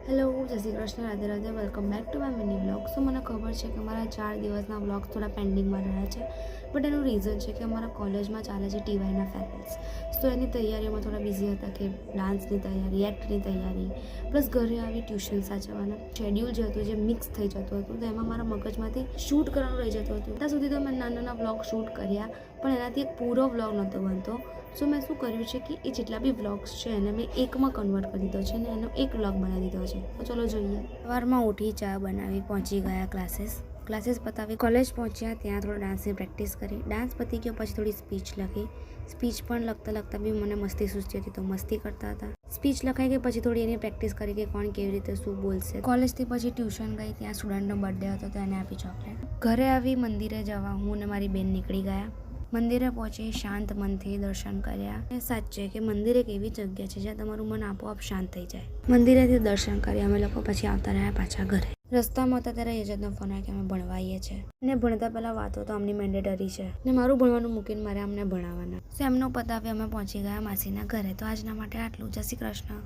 Hello, Jai Shri Krishna, Radhe Radhe. Welcome back to my mini vlog. So મને ખબર છે કે મારા 4 દિવસના વ્લોગ્સ થોડા પેન્ડિંગમાં રહ્યા છે, બટ એનું રીઝન છે કે અમારા કોલેજમાં ચાલે છે ટીવાયના ફેરવેલ્સ. તો એની તૈયારીઓમાં થોડા બિઝી હતા કે ડાન્સની તૈયારી, એક્ટની તૈયારી, પ્લસ ઘરે આવી ટ્યુશન સાચવવાના. શેડ્યુલ જે હતું જે મિક્સ થઈ જતું હતું, તો એમાં મારા મગજમાંથી શૂટ કરવાનું રહી જતું હતું. ત્યાં સુધી તો મેં નાના નાના વ્લોગ શૂટ કર્યા, પણ એનાથી એક પૂરો વ્લોગ નહોતો બનતો. સો મેં શું કર્યું છે કે એ જેટલા બી વ્લોગ્સ છે એને મેં એકમાં કન્વર્ટ કરી દીધો છે અને એનો એક વ્લોગ બનાવી દીધો છે. તો ચલો જોઈએ. સવારમાં ઉઠી, ચા બનાવી, પહોંચી ગયા ક્લાસીસ પતાવી કોલેજ પહોંચ્યા. ત્યાં થોડો ડાન્સની પ્રેક્ટિસ કરી. ડાન્સ પતી ગયો પછી થોડી સ્પીચ લખી. સ્પીચ પણ લખતા બી મને મસ્તી સૂઝતી હતી, તો મસ્તી કરતા હતા. સ્પીચ લખાઈ ગઈ પછી થોડી એની પ્રેક્ટિસ કરી કે કોણ કેવી રીતે શું બોલશે. કોલેજથી પછી ટ્યુશન ગઈ. ત્યાં સ્ટુડન્ટનો બર્થડે હતો તો એને આપી ચોકલેટ. ઘરે આવી મંદિરે જવા હું ને મારી બેન નીકળી ગયા. મંદિરે પહોંચી શાંત મનથી દર્શન કર્યા. એ સાચે કે મંદિર એક એવી જગ્યા છે જ્યાં તમારું મન આપોઆપ શાંત થઈ જાય. મંદિરેથી દર્શન કર્યા અમે લોકો પછી આવતા રહ્યા પાછા ઘરે. રસ્તામાં હતા ત્યારે યજતનો ફોન આવ્યો કે અમે ભણવા આવીએ છીએ ને ભણતા પહેલાં વાતો તો અમની મેન્ડેટરી છે ને મારું ભણવાનું મૂકીને મારે અમને ભણાવવાના. સો એમનો પતાવી અમે પહોંચી ગયા માસીના ઘરે. તો આજના માટે આટલું. જય શ્રી કૃષ્ણ.